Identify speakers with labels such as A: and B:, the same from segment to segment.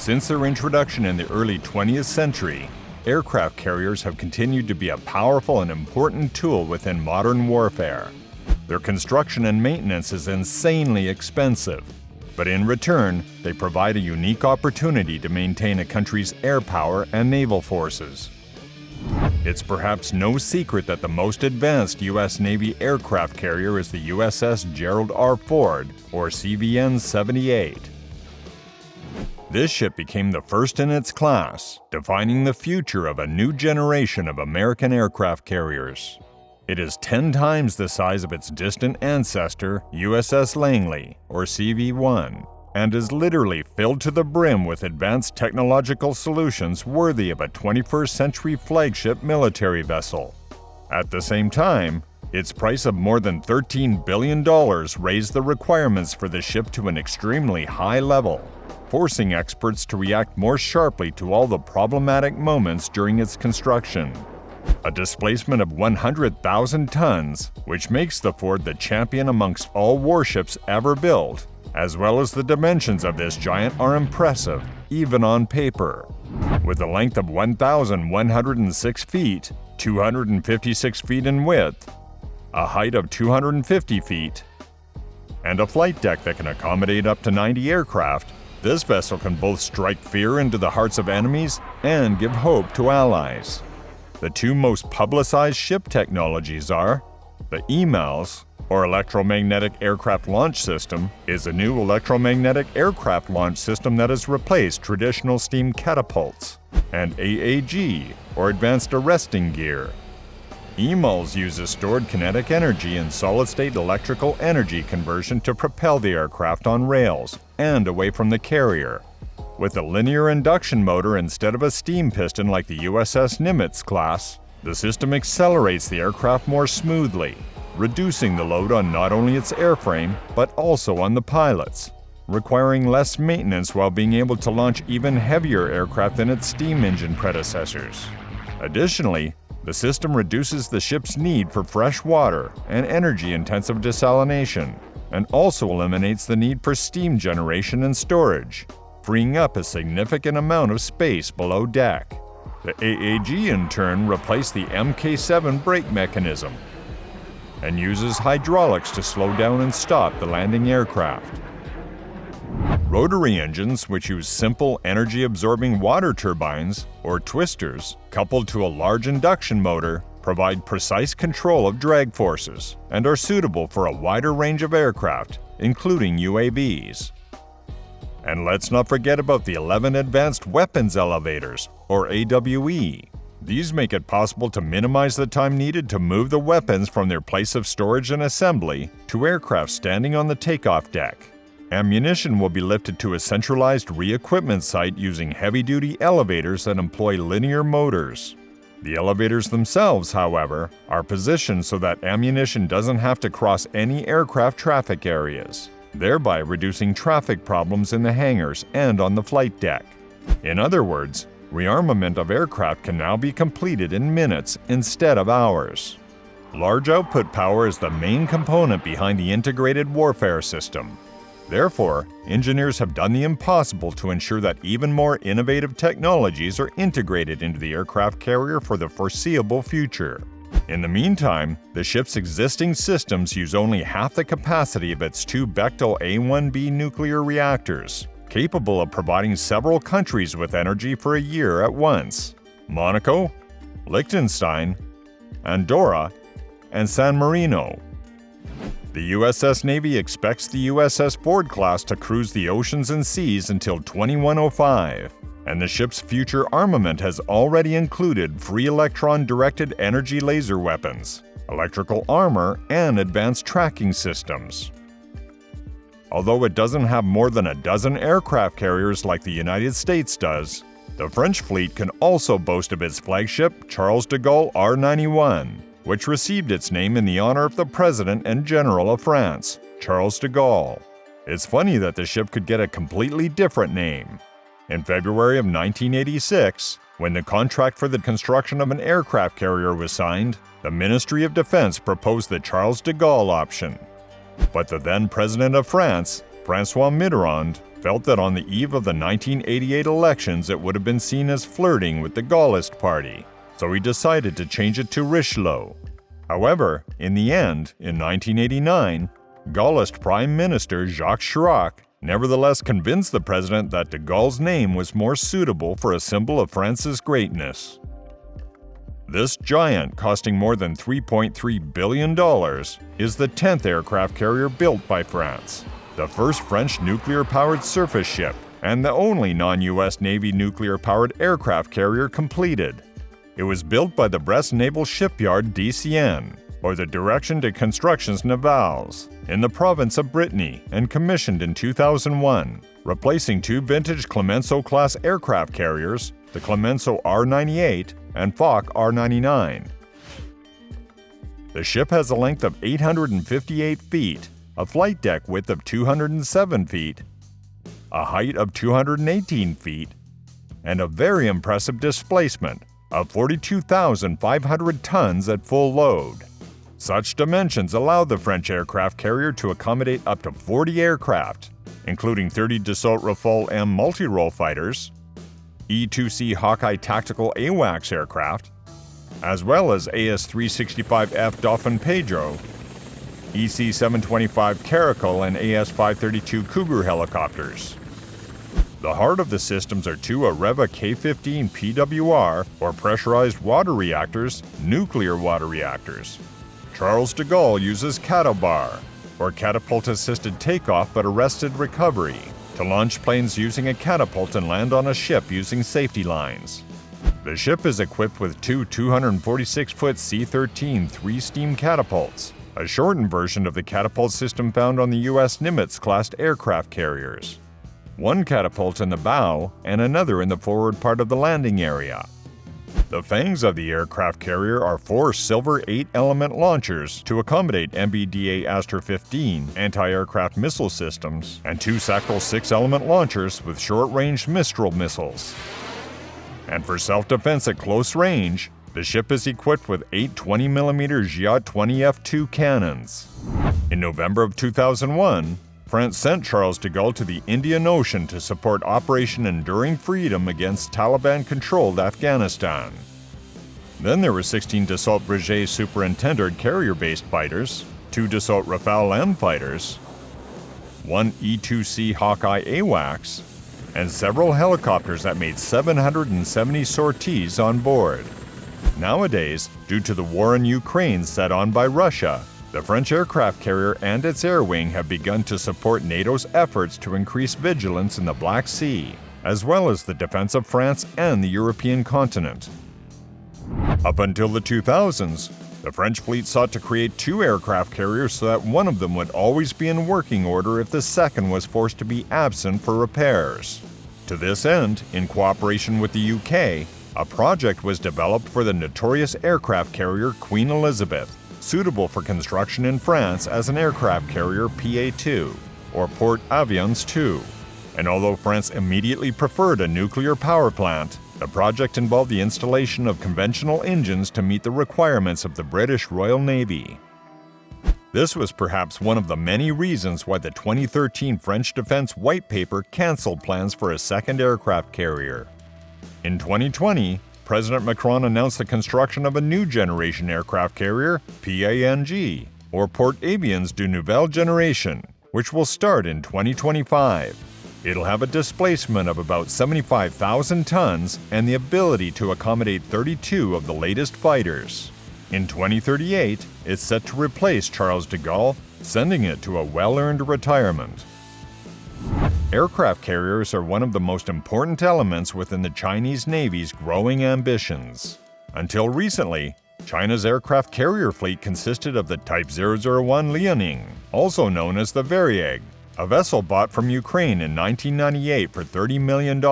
A: Since their introduction in the early 20th century, aircraft carriers have continued to be a powerful and important tool within modern warfare. Their construction and maintenance is insanely expensive, but in return, they provide a unique opportunity to maintain a country's air power and naval forces. It's perhaps no secret that the most advanced U.S. Navy aircraft carrier is the USS Gerald R. Ford, or CVN-78. This ship became the first in its class, defining the future of a new generation of American aircraft carriers. It is 10 times the size of its distant ancestor, USS Langley, or CV-1, and is literally filled to the brim with advanced technological solutions worthy of a 21st century flagship military vessel. At the same time, its price of more than $13 billion raised the requirements for the ship to an extremely high level, forcing experts to react more sharply to all the problematic moments during its construction. A displacement of 100,000 tons, which makes the Ford the champion amongst all warships ever built, as well as the dimensions of this giant are impressive, even on paper. With a length of 1,106 feet, 256 feet in width, a height of 250 feet, and a flight deck that can accommodate up to 90 aircraft, this vessel can both strike fear into the hearts of enemies and give hope to allies. The two most publicized ship technologies are the EMALS, or Electromagnetic Aircraft Launch System, is a new electromagnetic aircraft launch system that has replaced traditional steam catapults, and AAG, or Advanced Arresting Gear. EMALS uses stored kinetic energy and solid-state electrical energy conversion to propel the aircraft on rails and away from the carrier. With a linear induction motor instead of a steam piston like the USS Nimitz class, the system accelerates the aircraft more smoothly, reducing the load on not only its airframe, but also on the pilots, requiring less maintenance while being able to launch even heavier aircraft than its steam engine predecessors. Additionally, the system reduces the ship's need for fresh water and energy-intensive desalination, and also eliminates the need for steam generation and storage, freeing up a significant amount of space below deck. The AAG in turn replaced the Mk7 brake mechanism and uses hydraulics to slow down and stop the landing aircraft. Rotary engines, which use simple energy-absorbing water turbines, or twisters, coupled to a large induction motor, provide precise control of drag forces and are suitable for a wider range of aircraft, including UAVs. And let's not forget about the 11 Advanced Weapons Elevators, or AWE. These make it possible to minimize the time needed to move the weapons from their place of storage and assembly to aircraft standing on the takeoff deck. Ammunition will be lifted to a centralized re-equipment site using heavy-duty elevators that employ linear motors. The elevators themselves, however, are positioned so that ammunition doesn't have to cross any aircraft traffic areas, thereby reducing traffic problems in the hangars and on the flight deck. In other words, rearmament of aircraft can now be completed in minutes instead of hours. Large output power is the main component behind the integrated warfare system. Therefore, engineers have done the impossible to ensure that even more innovative technologies are integrated into the aircraft carrier for the foreseeable future. In the meantime, the ship's existing systems use only half the capacity of its two Bechtel A-1B nuclear reactors, capable of providing several countries with energy for a year at once: Monaco, Liechtenstein, Andorra, and San Marino. The USS Navy expects the USS Ford class to cruise the oceans and seas until 2105, and the ship's future armament has already included free electron-directed energy laser weapons, electrical armor, and advanced tracking systems. Although it doesn't have more than a dozen aircraft carriers like the United States does, the French fleet can also boast of its flagship Charles de Gaulle R-91, which received its name in the honor of the President and General of France, Charles de Gaulle. It's funny that the ship could get a completely different name. In February of 1986, when the contract for the construction of an aircraft carrier was signed, the Ministry of Defense proposed the Charles de Gaulle option. But the then President of France, François Mitterrand, felt that on the eve of the 1988 elections it would have been seen as flirting with the Gaullist party, so he decided to change it to Richelieu. However, in the end, in 1989, Gaullist Prime Minister Jacques Chirac nevertheless convinced the president that de Gaulle's name was more suitable for a symbol of France's greatness. This giant, costing more than $3.3 billion, is the 10th aircraft carrier built by France, the first French nuclear-powered surface ship, and the only non-US Navy nuclear-powered aircraft carrier completed. It was built by the Brest Naval Shipyard DCN, or the Direction de Constructions Navals, in the province of Brittany, and commissioned in 2001, replacing two vintage Clemenceau-class aircraft carriers, the Clemenceau R-98 and Foch R-99. The ship has a length of 858 feet, a flight deck width of 207 feet, a height of 218 feet, and a very impressive displacement of 42,500 tons at full load. Such dimensions allow the French aircraft carrier to accommodate up to 40 aircraft, including 30 Dassault Rafale M multi-role fighters, E-2C Hawkeye tactical AWACS aircraft, as well as AS-365F Dauphin Pedro, EC-725 Caracal and AS-532 Cougar helicopters. The heart of the systems are two Areva K-15 PWR, or pressurized water reactors, nuclear water reactors. Charles de Gaulle uses Catabar, or catapult-assisted takeoff but arrested recovery, to launch planes using a catapult and land on a ship using safety lines. The ship is equipped with two 246-foot C-13 three-steam catapults, a shortened version of the catapult system found on the U.S. Nimitz-class aircraft carriers. One catapult in the bow and another in the forward part of the landing area. The fangs of the aircraft carrier are four Silver 8-element launchers to accommodate MBDA Astra 15 anti-aircraft missile systems, and two Sacral 6-element launchers with short-range Mistral missiles. And for self-defense at close range, the ship is equipped with 8 20mm Giat 20 F2 cannons. In November of 2001, France sent Charles de Gaulle to the Indian Ocean to support Operation Enduring Freedom against Taliban-controlled Afghanistan. Then there were 16 Dassault Breguet Superintendent carrier-based fighters, 2 Dassault Rafale M fighters, 1 E-2C Hawkeye AWACS, and several helicopters that made 770 sorties on board. Nowadays, due to the war in Ukraine set on by Russia, the French aircraft carrier and its air wing have begun to support NATO's efforts to increase vigilance in the Black Sea, as well as the defense of France and the European continent. Up until the 2000s, the French fleet sought to create 2 aircraft carriers so that one of them would always be in working order if the second was forced to be absent for repairs. To this end, in cooperation with the UK, a project was developed for the notorious aircraft carrier Queen Elizabeth, suitable for construction in France as an aircraft carrier PA-2, or Port Avions 2. And although France immediately preferred a nuclear power plant, the project involved the installation of conventional engines to meet the requirements of the British Royal Navy. This was perhaps one of the many reasons why the 2013 French Defense White Paper canceled plans for a second aircraft carrier. In 2020, President Macron announced the construction of a new generation aircraft carrier, PANG, or Port Avions de Nouvelle Generation, which will start in 2025. It'll have a displacement of about 75,000 tons and the ability to accommodate 32 of the latest fighters. In 2038, it's set to replace Charles de Gaulle, sending it to a well-earned retirement. Aircraft carriers are one of the most important elements within the Chinese Navy's growing ambitions. Until recently, China's aircraft carrier fleet consisted of the Type 001 Liaoning, also known as the Varyag, a vessel bought from Ukraine in 1998 for $30 million,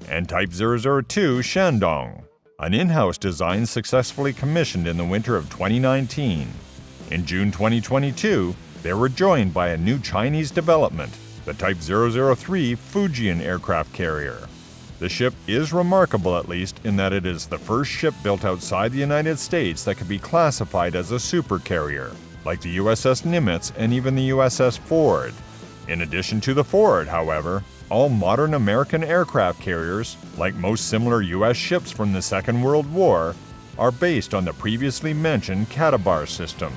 A: and Type 002 Shandong, an in-house design successfully commissioned in the winter of 2019. In June 2022, they were joined by a new Chinese development, the Type 003 Fujian aircraft carrier. The ship is remarkable, at least, in that it is the first ship built outside the United States that could be classified as a supercarrier, like the USS Nimitz and even the USS Ford. In addition to the Ford, however, all modern American aircraft carriers, like most similar U.S. ships from the Second World War, are based on the previously mentioned Katabar system.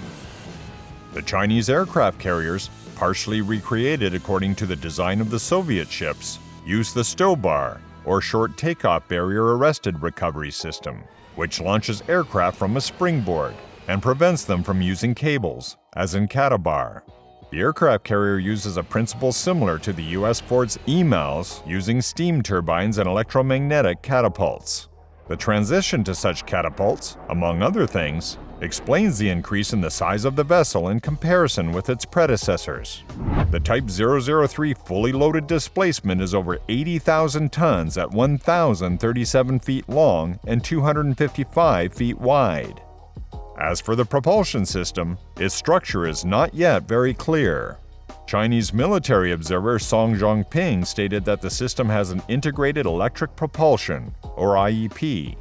A: The Chinese aircraft carriers, partially recreated according to the design of the Soviet ships, use the STOBAR, or Short Takeoff Barrier Arrested Recovery System, which launches aircraft from a springboard and prevents them from using cables, as in Katabar. The aircraft carrier uses a principle similar to the U.S. Ford's EMALs, using steam turbines and electromagnetic catapults. The transition to such catapults, among other things, explains the increase in the size of the vessel in comparison with its predecessors. The Type 003 fully loaded displacement is over 80,000 tons at 1,037 feet long and 255 feet wide. As for the propulsion system, its structure is not yet very clear. Chinese military observer Song Zhongping stated that the system has an integrated electric propulsion, or IEP.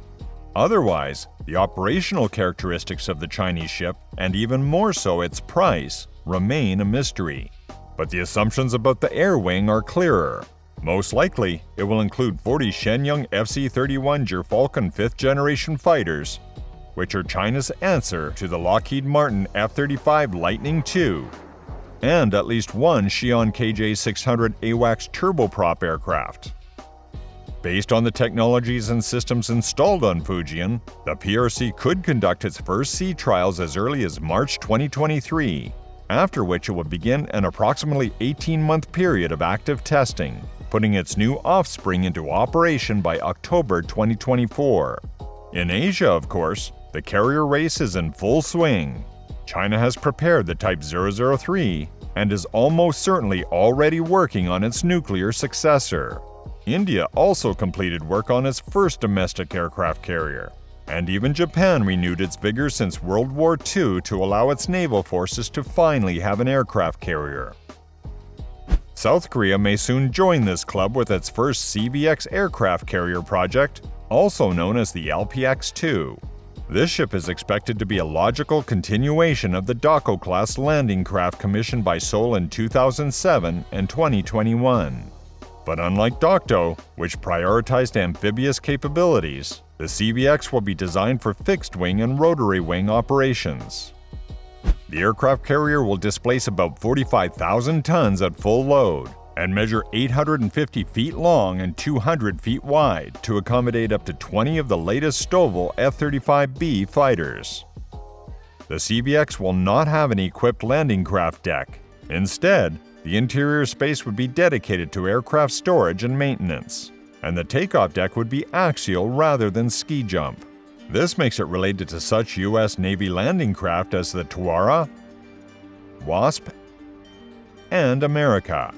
A: Otherwise, the operational characteristics of the Chinese ship, and even more so its price, remain a mystery. But the assumptions about the air wing are clearer. Most likely, it will include 40 Shenyang FC-31 Gerfalcon 5th generation fighters, which are China's answer to the Lockheed Martin F-35 Lightning II, and at least one Xi'an KJ-600 AWACS turboprop aircraft. Based on the technologies and systems installed on Fujian, the PRC could conduct its first sea trials as early as March 2023, after which it will begin an approximately 18-month period of active testing, putting its new offspring into operation by October 2024. In Asia, of course, the carrier race is in full swing. China has prepared the Type 003 and is almost certainly already working on its nuclear successor. India also completed work on its first domestic aircraft carrier, and even Japan renewed its vigor since World War II to allow its naval forces to finally have an aircraft carrier. South Korea may soon join this club with its first CVX aircraft carrier project, also known as the LPX-2. This ship is expected to be a logical continuation of the Dako-class landing craft commissioned by Seoul in 2007 and 2021. But unlike Dokdo, which prioritized amphibious capabilities, the CVX will be designed for fixed-wing and rotary-wing operations. The aircraft carrier will displace about 45,000 tons at full load and measure 850 feet long and 200 feet wide to accommodate up to 20 of the latest STOVL F-35B fighters. The CVX will not have an equipped landing craft deck. Instead, the interior space would be dedicated to aircraft storage and maintenance, and the takeoff deck would be axial rather than ski jump. This makes it related to such U.S. Navy landing craft as the Tuara, Wasp, and America.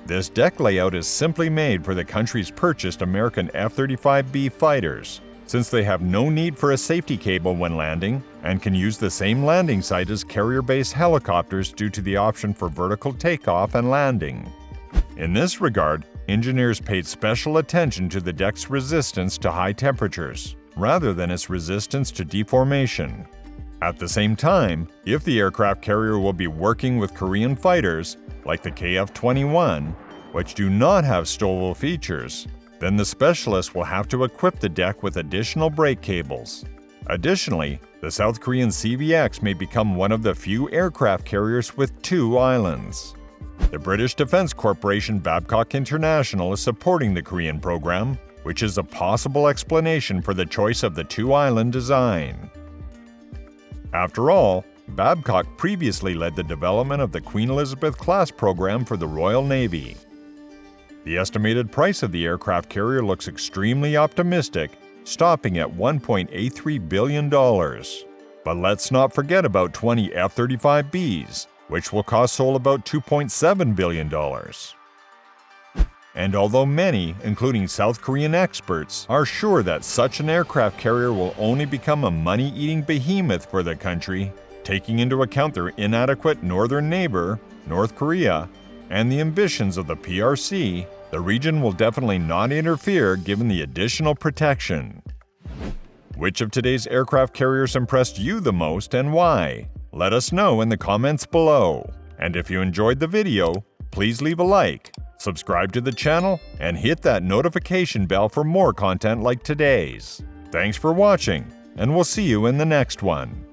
A: This deck layout is simply made for the country's purchased American F-35B fighters, since they have no need for a safety cable when landing and can use the same landing site as carrier-based helicopters due to the option for vertical takeoff and landing. In this regard, engineers paid special attention to the deck's resistance to high temperatures, rather than its resistance to deformation. At the same time, if the aircraft carrier will be working with Korean fighters, like the KF-21, which do not have STOVL features, then the specialist will have to equip the deck with additional brake cables. Additionally, the South Korean CVX may become one of the few aircraft carriers with 2 islands. The British Defence Corporation Babcock International is supporting the Korean program, which is a possible explanation for the choice of the 2-island design. After all, Babcock previously led the development of the Queen Elizabeth-class program for the Royal Navy. The estimated price of the aircraft carrier looks extremely optimistic, stopping at $1.83 billion. But let's not forget about 20 F-35Bs, which will cost Seoul about $2.7 billion. And although many, including South Korean experts, are sure that such an aircraft carrier will only become a money-eating behemoth for the country, taking into account their inadequate northern neighbor, North Korea, and the ambitions of the PRC, the region will definitely not interfere given the additional protection. Which of today's aircraft carriers impressed you the most and why? Let us know in the comments below. And if you enjoyed the video, please leave a like, subscribe to the channel, and hit that notification bell for more content like today's. Thanks for watching, and we'll see you in the next one.